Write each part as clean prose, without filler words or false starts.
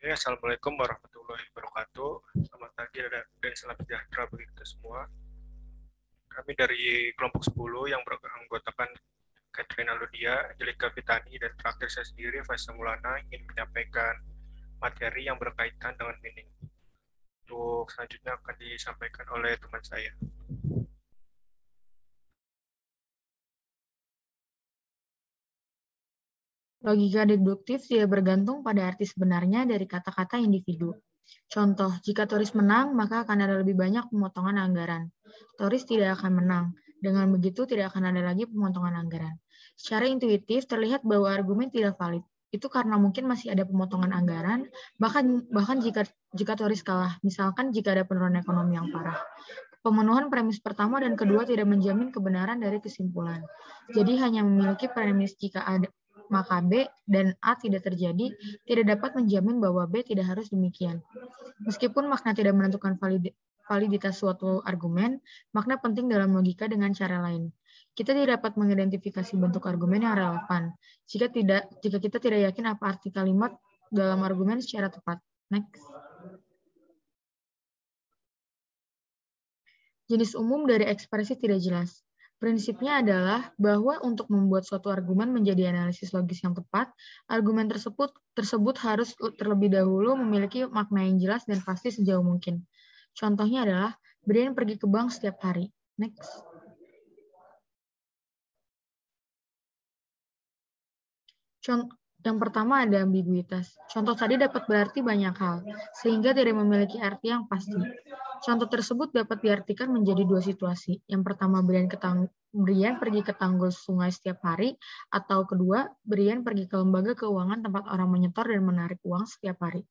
Ya, Assalamualaikum warahmatullahi wabarakatuh. Selamat pagi dan salam sejahtera bagi kita semua. Kami dari kelompok 10 yang beranggotakan Katrina Ludia, Jelika Fitani, dan terakhir saya sendiri, Faisal Mulana, ingin menyampaikan materi yang berkaitan dengan meaning. Untuk selanjutnya akan disampaikan oleh teman saya. Logika deduktif tidak bergantung pada arti sebenarnya dari kata-kata individu. Contoh, jika Toris menang, maka akan ada lebih banyak pemotongan anggaran. Toris tidak akan menang. Dengan begitu, tidak akan ada lagi pemotongan anggaran. Secara intuitif, terlihat bahwa argumen tidak valid. Itu karena mungkin masih ada pemotongan anggaran, bahkan jika Toris kalah, misalkan jika ada penurunan ekonomi yang parah. Pemenuhan premis pertama dan kedua tidak menjamin kebenaran dari kesimpulan. Jadi hanya memiliki premis jika ada maka B dan A tidak terjadi, tidak dapat menjamin bahwa B tidak harus demikian. Meskipun makna tidak menentukan validitas suatu argumen, makna penting dalam logika dengan cara lain. Kita tidak dapat mengidentifikasi bentuk argumen yang relevan jika kita tidak yakin apa arti kalimat dalam argumen secara tepat. Next. Jenis umum dari ekspresi tidak jelas. Prinsipnya adalah bahwa untuk membuat suatu argumen menjadi analisis logis yang tepat, argumen tersebut harus terlebih dahulu memiliki makna yang jelas dan pasti sejauh mungkin. Contohnya adalah, Brian pergi ke bank setiap hari. Next. Yang pertama ada ambiguitas. Contoh tadi dapat berarti banyak hal, sehingga tidak memiliki arti yang pasti. Contoh tersebut dapat diartikan menjadi dua situasi. Yang pertama, Brian pergi ke tanggul sungai setiap hari, atau kedua, Brian pergi ke lembaga keuangan tempat orang menyetor dan menarik uang setiap hari.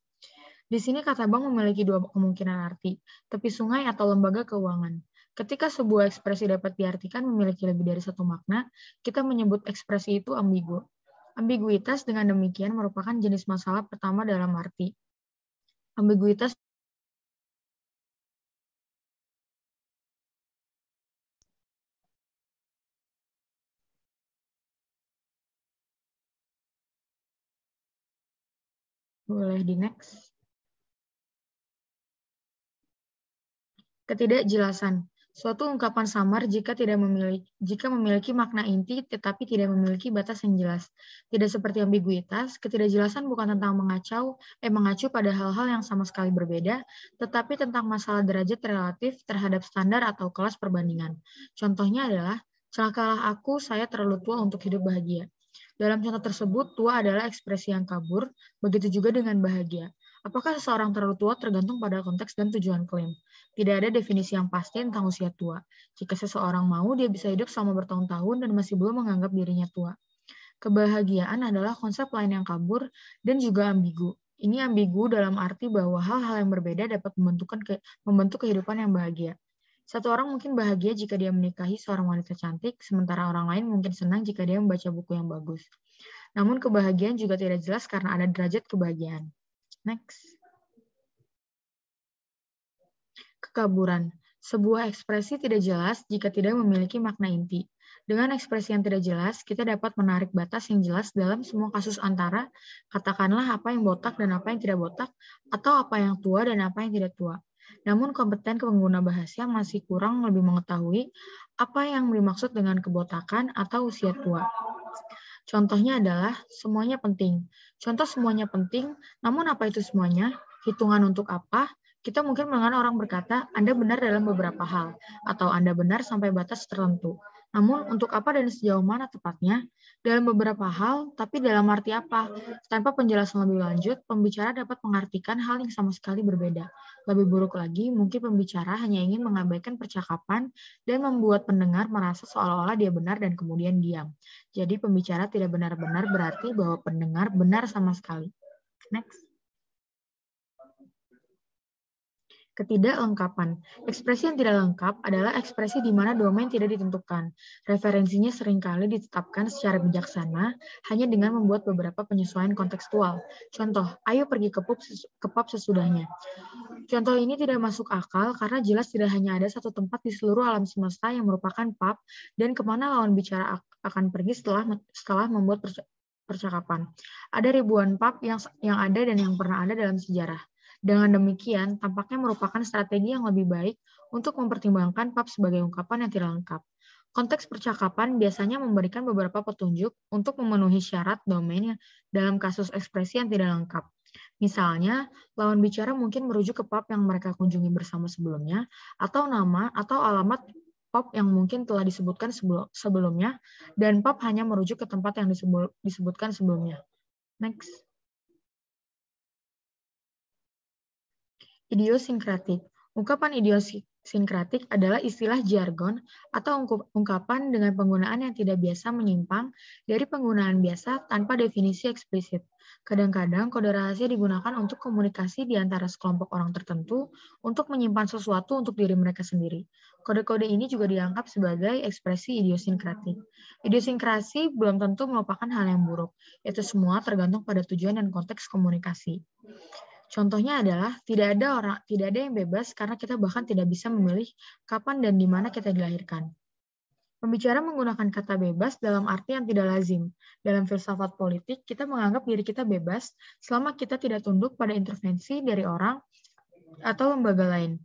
Di sini kata bank memiliki dua kemungkinan arti, tepi sungai atau lembaga keuangan. Ketika sebuah ekspresi dapat diartikan memiliki lebih dari satu makna, kita menyebut ekspresi itu ambigu. Ambiguitas dengan demikian merupakan jenis masalah pertama dalam arti. Ambiguitas boleh di next. Ketidakjelasan. Suatu ungkapan samar jika memiliki makna inti tetapi tidak memiliki batas yang jelas. Tidak seperti ambiguitas, ketidakjelasan bukan tentang mengacu pada hal-hal yang sama sekali berbeda, tetapi tentang masalah derajat relatif terhadap standar atau kelas perbandingan. Contohnya adalah, celakalah aku, saya terlalu tua untuk hidup bahagia. Dalam contoh tersebut, tua adalah ekspresi yang kabur, begitu juga dengan bahagia. Apakah seseorang terlalu tua tergantung pada konteks dan tujuan klaim. Tidak ada definisi yang pasti tentang usia tua. Jika seseorang mau, dia bisa hidup selama bertahun-tahun dan masih belum menganggap dirinya tua. Kebahagiaan adalah konsep lain yang kabur dan juga ambigu. Ini ambigu dalam arti bahwa hal-hal yang berbeda dapat membentuk kehidupan yang bahagia. Satu orang mungkin bahagia jika dia menikahi seorang wanita cantik, sementara orang lain mungkin senang jika dia membaca buku yang bagus. Namun kebahagiaan juga tidak jelas karena ada derajat kebahagiaan. Next. Kekaburan. Sebuah ekspresi tidak jelas jika tidak memiliki makna inti. Dengan ekspresi yang tidak jelas, kita dapat menarik batas yang jelas dalam semua kasus antara, katakanlah apa yang botak dan apa yang tidak botak, atau apa yang tua dan apa yang tidak tua. Namun kompeten pengguna bahasa masih kurang lebih mengetahui apa yang dimaksud dengan kebotakan atau usia tua. Contohnya adalah semuanya penting. Contoh semuanya penting, namun apa itu semuanya? Hitungan untuk apa? Kita mungkin mendengar orang berkata, Anda benar dalam beberapa hal, atau Anda benar sampai batas tertentu. Namun, untuk apa dan sejauh mana tepatnya? Dalam beberapa hal, tapi dalam arti apa? Tanpa penjelasan lebih lanjut, pembicara dapat mengartikan hal yang sama sekali berbeda. Lebih buruk lagi, mungkin pembicara hanya ingin mengabaikan percakapan dan membuat pendengar merasa seolah-olah dia benar dan kemudian diam. Jadi, pembicara tidak benar-benar berarti bahwa pendengar benar sama sekali. Next. Ketidaklengkapan. Ekspresi yang tidak lengkap adalah ekspresi di mana domain tidak ditentukan. Referensinya seringkali ditetapkan secara bijaksana hanya dengan membuat beberapa penyesuaian kontekstual. Contoh, ayo pergi ke pub sesudahnya. Contoh ini tidak masuk akal karena jelas tidak hanya ada satu tempat di seluruh alam semesta yang merupakan pub dan kemana lawan bicara akan pergi setelah membuat percakapan. Ada ribuan pub yang ada dan yang pernah ada dalam sejarah. Dengan demikian, tampaknya merupakan strategi yang lebih baik untuk mempertimbangkan pub sebagai ungkapan yang tidak lengkap. Konteks percakapan biasanya memberikan beberapa petunjuk untuk memenuhi syarat domain dalam kasus ekspresi yang tidak lengkap. Misalnya, lawan bicara mungkin merujuk ke pub yang mereka kunjungi bersama sebelumnya, atau nama atau alamat pub yang mungkin telah disebutkan sebelumnya, dan pub hanya merujuk ke tempat yang disebutkan sebelumnya. Next. Idiosinkratik. Ungkapan idiosinkratik adalah istilah jargon atau ungkapan dengan penggunaan yang tidak biasa menyimpang dari penggunaan biasa tanpa definisi eksplisit. Kadang-kadang kode rahasia digunakan untuk komunikasi di antara sekelompok orang tertentu untuk menyimpan sesuatu untuk diri mereka sendiri. Kode-kode ini juga dianggap sebagai ekspresi idiosinkratik. Idiosinkrasi belum tentu merupakan hal yang buruk, itu semua tergantung pada tujuan dan konteks komunikasi. Contohnya adalah tidak ada yang bebas karena kita bahkan tidak bisa memilih kapan dan di mana kita dilahirkan. Pembicara menggunakan kata bebas dalam arti yang tidak lazim. Dalam filsafat politik, kita menganggap diri kita bebas selama kita tidak tunduk pada intervensi dari orang atau lembaga lain.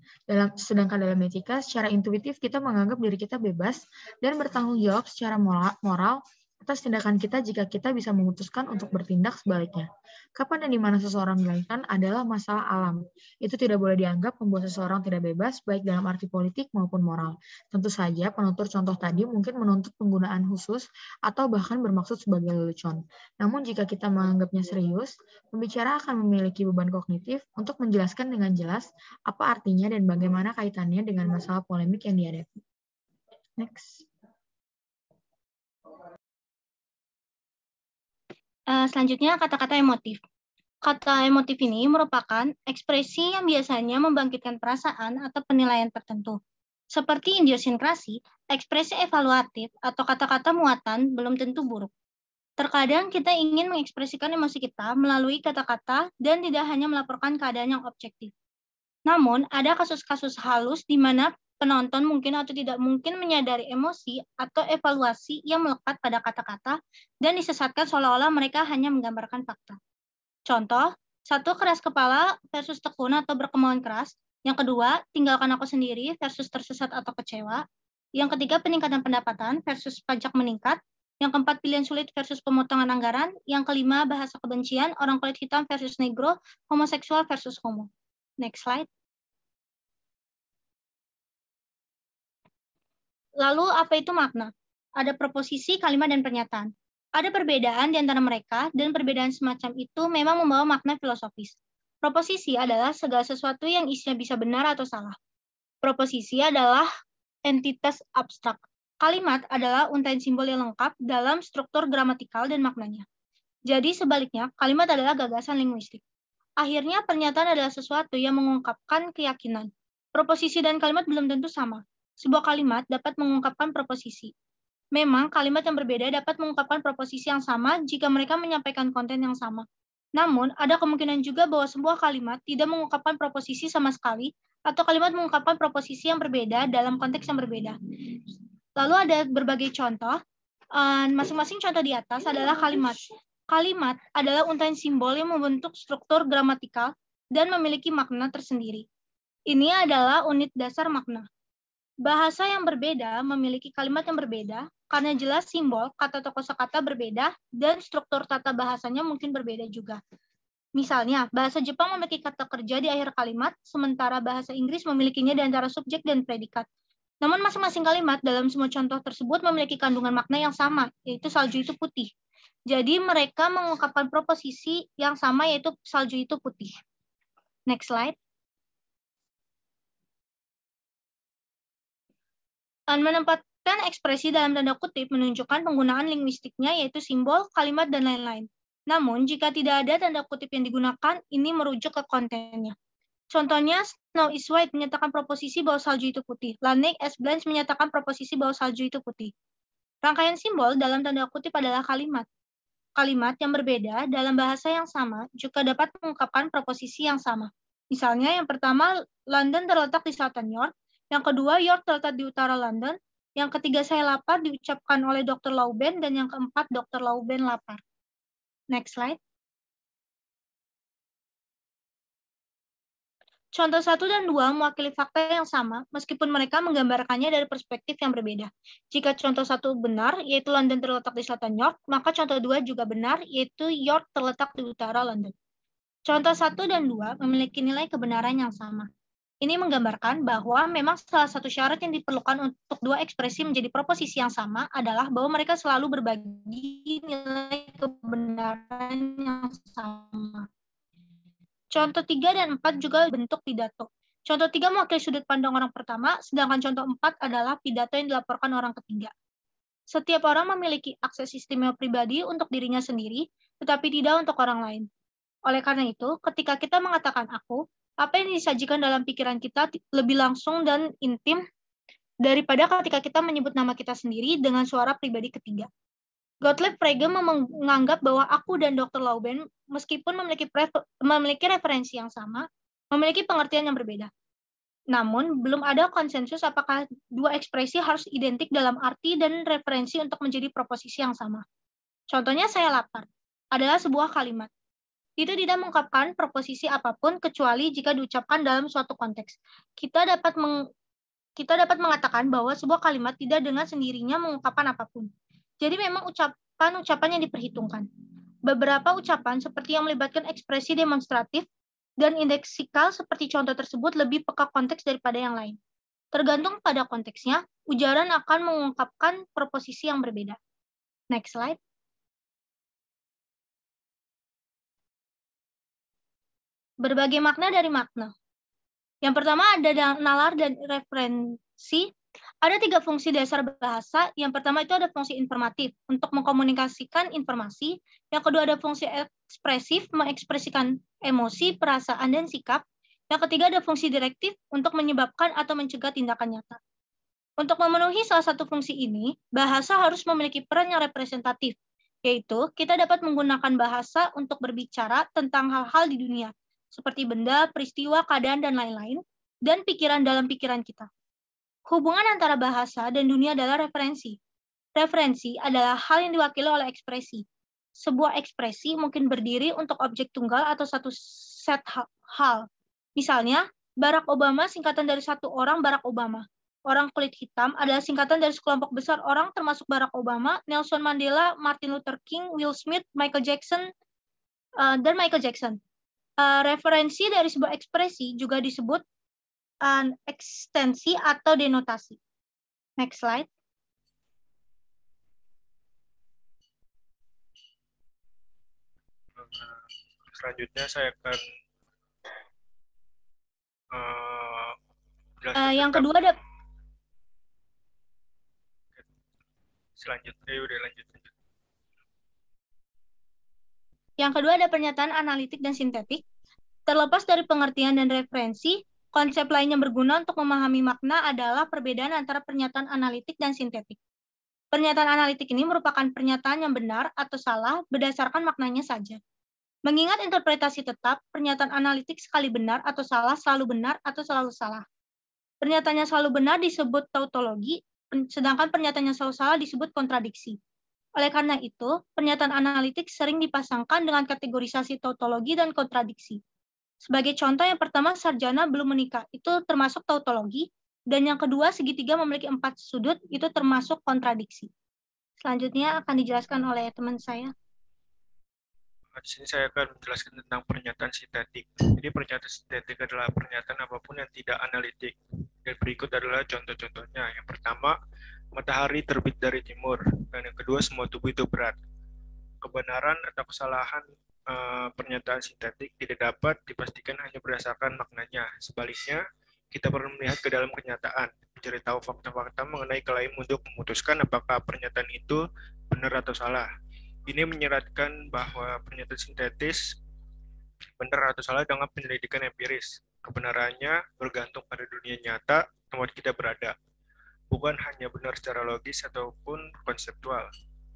Sedangkan dalam etika, secara intuitif kita menganggap diri kita bebas dan bertanggung jawab secara moral atas tindakan kita jika kita bisa memutuskan untuk bertindak sebaliknya. Kapan dan di mana seseorang dilahirkan adalah masalah alam. Itu tidak boleh dianggap membuat seseorang tidak bebas, baik dalam arti politik maupun moral. Tentu saja, penutur contoh tadi mungkin menuntut penggunaan khusus atau bahkan bermaksud sebagai lelucon. Namun jika kita menganggapnya serius, pembicara akan memiliki beban kognitif untuk menjelaskan dengan jelas apa artinya dan bagaimana kaitannya dengan masalah polemik yang dihadapi. Next. Selanjutnya, kata-kata emotif. Kata emotif ini merupakan ekspresi yang biasanya membangkitkan perasaan atau penilaian tertentu. Seperti idiosinkrasi, ekspresi evaluatif atau kata-kata muatan belum tentu buruk. Terkadang kita ingin mengekspresikan emosi kita melalui kata-kata dan tidak hanya melaporkan keadaan yang objektif. Namun, ada kasus-kasus halus di mana penonton mungkin atau tidak mungkin menyadari emosi atau evaluasi yang melekat pada kata-kata dan disesatkan seolah-olah mereka hanya menggambarkan fakta. Contoh, 1, keras kepala versus tekun atau berkemauan keras. Yang kedua, tinggalkan aku sendiri versus tersesat atau kecewa. Yang ketiga, peningkatan pendapatan versus pajak meningkat. Yang keempat, pilihan sulit versus pemotongan anggaran. Yang kelima, bahasa kebencian, orang kulit hitam versus negro, homoseksual versus homo. Next slide. Lalu, apa itu makna? Ada proposisi, kalimat, dan pernyataan. Ada perbedaan di antara mereka, dan perbedaan semacam itu memang membawa makna filosofis. Proposisi adalah segala sesuatu yang isinya bisa benar atau salah. Proposisi adalah entitas abstrak. Kalimat adalah untaian simbol yang lengkap dalam struktur gramatikal dan maknanya. Jadi sebaliknya, kalimat adalah gagasan linguistik. Akhirnya, pernyataan adalah sesuatu yang mengungkapkan keyakinan. Proposisi dan kalimat belum tentu sama. Sebuah kalimat dapat mengungkapkan proposisi. Memang, kalimat yang berbeda dapat mengungkapkan proposisi yang sama jika mereka menyampaikan konten yang sama. Namun, ada kemungkinan juga bahwa sebuah kalimat tidak mengungkapkan proposisi sama sekali, atau kalimat mengungkapkan proposisi yang berbeda dalam konteks yang berbeda. Lalu ada berbagai contoh. Masing-masing contoh di atas adalah kalimat. Kalimat adalah untaian simbol yang membentuk struktur gramatikal dan memiliki makna tersendiri. Ini adalah unit dasar makna. Bahasa yang berbeda memiliki kalimat yang berbeda karena jelas simbol, kata atau kosakata berbeda, dan struktur tata bahasanya mungkin berbeda juga. Misalnya, bahasa Jepang memiliki kata kerja di akhir kalimat, sementara bahasa Inggris memilikinya di antara subjek dan predikat. Namun masing-masing kalimat dalam semua contoh tersebut memiliki kandungan makna yang sama, yaitu salju itu putih. Jadi mereka mengungkapkan proposisi yang sama, yaitu salju itu putih. Next slide. Menempatkan ekspresi dalam tanda kutip menunjukkan penggunaan linguistiknya, yaitu simbol, kalimat, dan lain-lain. Namun, jika tidak ada tanda kutip yang digunakan, ini merujuk ke kontennya. Contohnya, Snow is white menyatakan proposisi bahwa salju itu putih. Lanik as Blanche menyatakan proposisi bahwa salju itu putih. Rangkaian simbol dalam tanda kutip adalah kalimat. Kalimat yang berbeda dalam bahasa yang sama juga dapat mengungkapkan proposisi yang sama. Misalnya, yang pertama, London terletak di selatan York. Yang kedua, York terletak di utara London. Yang ketiga, saya lapar diucapkan oleh Dr. Lauben. Dan yang keempat, Dr. Lauben lapar. Next slide. Contoh 1 dan 2 mewakili fakta yang sama, meskipun mereka menggambarkannya dari perspektif yang berbeda. Jika contoh 1 benar, yaitu London terletak di selatan York, maka contoh 2 juga benar, yaitu York terletak di utara London. Contoh 1 dan 2 memiliki nilai kebenaran yang sama. Ini menggambarkan bahwa memang salah satu syarat yang diperlukan untuk dua ekspresi menjadi proposisi yang sama adalah bahwa mereka selalu berbagi nilai kebenaran yang sama. Contoh 3 dan 4 juga bentuk pidato. Contoh 3 mewakili sudut pandang orang pertama, sedangkan contoh 4 adalah pidato yang dilaporkan orang ketiga. Setiap orang memiliki akses istimewa pribadi untuk dirinya sendiri, tetapi tidak untuk orang lain. Oleh karena itu, ketika kita mengatakan aku, apa yang disajikan dalam pikiran kita lebih langsung dan intim daripada ketika kita menyebut nama kita sendiri dengan suara pribadi ketiga. Gottlieb Frege menganggap bahwa aku dan Dr. Lauben, meskipun memiliki referensi yang sama, memiliki pengertian yang berbeda. Namun, belum ada konsensus apakah dua ekspresi harus identik dalam arti dan referensi untuk menjadi proposisi yang sama. Contohnya, saya lapar adalah sebuah kalimat. Itu tidak mengungkapkan proposisi apapun kecuali jika diucapkan dalam suatu konteks. Kita dapat mengatakan bahwa sebuah kalimat tidak dengan sendirinya mengungkapkan apapun. Jadi memang ucapan yang diperhitungkan. Beberapa ucapan seperti yang melibatkan ekspresi demonstratif dan indeksikal seperti contoh tersebut lebih peka konteks daripada yang lain. Tergantung pada konteksnya, ujaran akan mengungkapkan proposisi yang berbeda. Next slide. Berbagai makna dari makna. Yang pertama ada nalar dan referensi. Ada 3 fungsi dasar bahasa. Yang pertama itu ada fungsi informatif untuk mengkomunikasikan informasi. Yang kedua ada fungsi ekspresif, mengekspresikan emosi, perasaan, dan sikap. Yang ketiga ada fungsi direktif untuk menyebabkan atau mencegah tindakan nyata. Untuk memenuhi salah satu fungsi ini, bahasa harus memiliki peran yang representatif, yaitu kita dapat menggunakan bahasa untuk berbicara tentang hal-hal di dunia, seperti benda, peristiwa, keadaan, dan lain-lain, dan pikiran dalam pikiran kita. Hubungan antara bahasa dan dunia adalah referensi. Referensi adalah hal yang diwakili oleh ekspresi. Sebuah ekspresi mungkin berdiri untuk objek tunggal atau satu set hal. Misalnya, Barack Obama singkatan dari satu orang Barack Obama. Orang kulit hitam adalah singkatan dari sekelompok besar orang termasuk Barack Obama, Nelson Mandela, Martin Luther King, Will Smith, Michael Jackson, dan Michael Jackson. Referensi dari sebuah ekspresi juga disebut ekstensi atau denotasi. Next slide. Selanjutnya saya akan yang kedua ada selanjutnya udah lanjut. Yang kedua ada pernyataan analitik dan sintetik. Terlepas dari pengertian dan referensi, konsep lain yang berguna untuk memahami makna adalah perbedaan antara pernyataan analitik dan sintetik. Pernyataan analitik ini merupakan pernyataan yang benar atau salah berdasarkan maknanya saja. Mengingat interpretasi tetap, pernyataan analitik sekali benar atau salah selalu benar atau selalu salah. Pernyataannya selalu benar disebut tautologi, sedangkan pernyataannya selalu salah disebut kontradiksi. Oleh karena itu, pernyataan analitik sering dipasangkan dengan kategorisasi tautologi dan kontradiksi. Sebagai contoh, yang pertama, sarjana belum menikah, itu termasuk tautologi, dan yang kedua, segitiga memiliki 4 sudut, itu termasuk kontradiksi. Selanjutnya akan dijelaskan oleh teman saya. Di sini saya akan menjelaskan tentang pernyataan sintetik. Jadi pernyataan sintetik adalah pernyataan apapun yang tidak analitik. Dan berikut adalah contoh-contohnya. Yang pertama, matahari terbit dari timur. Dan yang kedua, semua tubuh itu berat. Kebenaran atau kesalahan pernyataan sintetik tidak dapat dipastikan hanya berdasarkan maknanya. Sebaliknya, kita perlu melihat ke dalam kenyataan, mencari tahu fakta-fakta mengenai klaim untuk memutuskan apakah pernyataan itu benar atau salah. Ini menyeratkan bahwa pernyataan sintetis benar atau salah dengan penyelidikan empiris. Kebenarannya bergantung pada dunia nyata tempat kita berada, bukan hanya benar secara logis ataupun konseptual.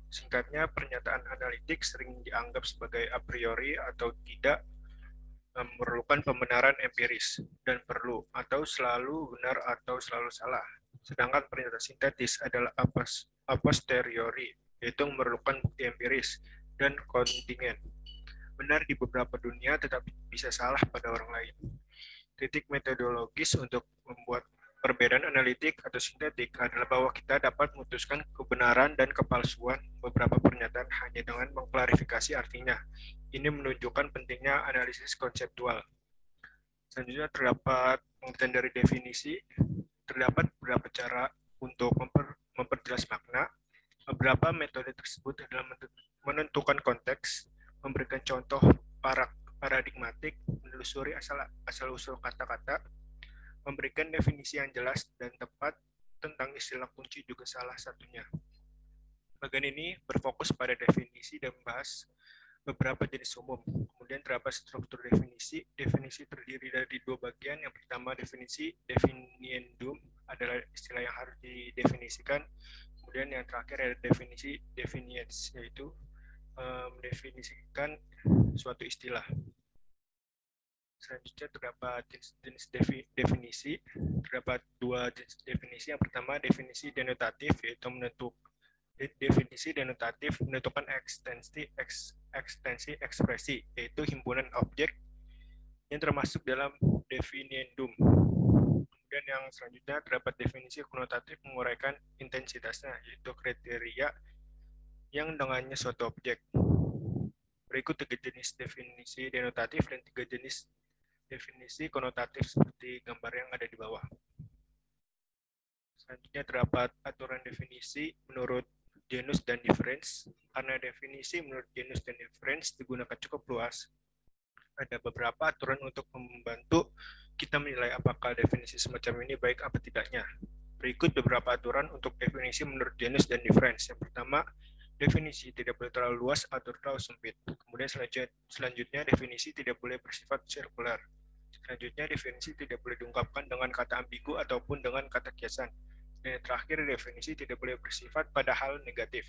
Singkatnya, pernyataan analitik sering dianggap sebagai a priori atau tidak memerlukan pembenaran empiris dan perlu atau selalu benar atau selalu salah. Sedangkan pernyataan sintetis adalah a posteriori, yaitu memerlukan bukti empiris dan kontingen. Benar di beberapa dunia, tetapi bisa salah pada orang lain. Titik metodologis untuk membuat perbedaan analitik atau sintetik adalah bahwa kita dapat memutuskan kebenaran dan kepalsuan beberapa pernyataan hanya dengan mengklarifikasi artinya. Ini menunjukkan pentingnya analisis konseptual. Selanjutnya terdapat pengertian dari definisi. Terdapat beberapa cara untuk memperjelas makna. Beberapa metode tersebut adalah menentukan konteks, memberikan contoh paradigmatik, menelusuri asal-usul kata-kata, memberikan definisi yang jelas dan tepat tentang istilah kunci juga salah satunya. Bagian ini berfokus pada definisi dan membahas beberapa jenis umum. Kemudian terdapat struktur definisi. Definisi terdiri dari dua bagian. Yang pertama definisi, definiendum adalah istilah yang harus didefinisikan. Kemudian yang terakhir ada definisi, definiens, yaitu mendefinisikan suatu istilah. Selanjutnya terdapat jenis definisi. Terdapat dua jenis definisi. Yang pertama definisi denotatif, yaitu definisi denotatif menentukan ekstensi ekspresi, yaitu himpunan objek yang termasuk dalam definiendum. Kemudian yang selanjutnya terdapat definisi konotatif menguraikan intensitasnya, yaitu kriteria yang dengannya suatu objek. Berikut 3 jenis definisi denotatif dan 3 jenis definisi konotatif seperti gambar yang ada di bawah. Selanjutnya terdapat aturan definisi menurut genus dan difference. Karena definisi menurut genus dan difference digunakan cukup luas, ada beberapa aturan untuk membantu kita menilai apakah definisi semacam ini baik apa tidaknya. Berikut beberapa aturan untuk definisi menurut genus dan difference. Yang pertama, definisi tidak boleh terlalu luas atau terlalu sempit. Kemudian selanjutnya definisi tidak boleh bersifat sirkular. Selanjutnya definisi tidak boleh diungkapkan dengan kata ambigu ataupun dengan kata kiasan. Dan yang terakhir, definisi tidak boleh bersifat pada hal negatif.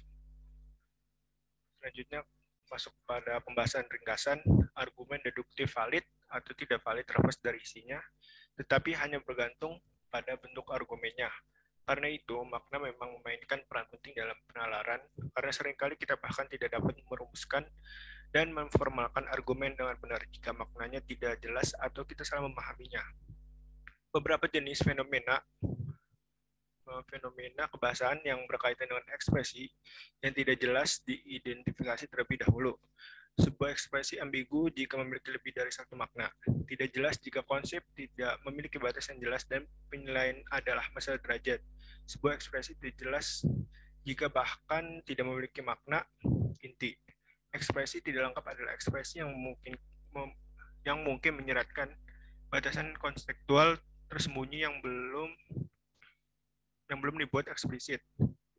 Selanjutnya masuk pada pembahasan ringkasan. Argumen deduktif valid atau tidak valid terlepas dari isinya, tetapi hanya bergantung pada bentuk argumennya. Karena itu, makna memang memainkan peran penting dalam penalaran, karena seringkali kita bahkan tidak dapat merumuskan dan memformalkan argumen dengan benar jika maknanya tidak jelas atau kita salah memahaminya. Beberapa jenis fenomena kebahasaan yang berkaitan dengan ekspresi yang tidak jelas diidentifikasi terlebih dahulu. Sebuah ekspresi ambigu jika memiliki lebih dari satu makna. Tidak jelas jika konsep tidak memiliki batas yang jelas dan penilaian adalah masalah derajat. Sebuah ekspresi tidak jelas jika bahkan tidak memiliki makna inti. Ekspresi tidak lengkap adalah ekspresi yang mungkin menyeratkan batasan konseptual tersembunyi yang belum dibuat eksplisit.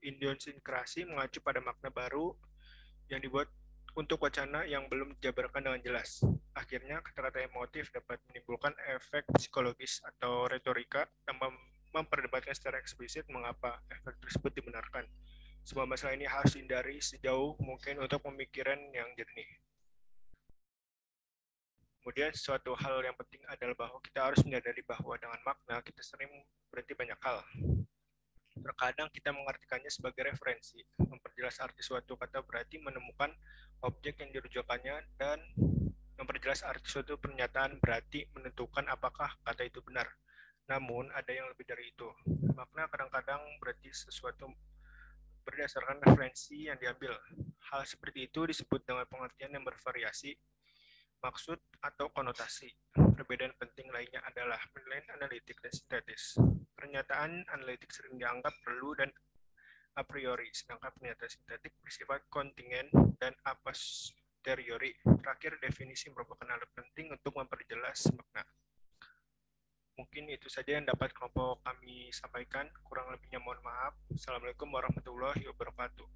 Idiosinkrasi mengacu pada makna baru yang dibuat untuk wacana yang belum dijabarkan dengan jelas. Akhirnya, kata-kata emotif dapat menimbulkan efek psikologis atau retorika yang memperdebatkan secara eksplisit mengapa efek tersebut dibenarkan. Semua masalah ini harus dihindari sejauh mungkin untuk pemikiran yang jernih. Kemudian suatu hal yang penting adalah bahwa kita harus menyadari bahwa dengan makna kita sering berarti banyak hal. Terkadang kita mengartikannya sebagai referensi. Memperjelas arti suatu kata berarti menemukan objek yang dirujukannya, dan memperjelas arti suatu pernyataan berarti menentukan apakah kata itu benar. Namun, ada yang lebih dari itu. Makna kadang-kadang berarti sesuatu berdasarkan referensi yang diambil. Hal seperti itu disebut dengan pengertian yang bervariasi, maksud, atau konotasi. Perbedaan penting lainnya adalah penilaian analitik dan sintetis. Pernyataan analitik sering dianggap perlu dan a priori, sedangkan pernyataan sintetik bersifat kontingen dan a posteriori. Terakhir, definisi merupakan alat penting untuk memperjelas makna. Mungkin itu saja yang dapat kelompok kami sampaikan. Kurang lebihnya mohon maaf. Assalamualaikum warahmatullahi wabarakatuh.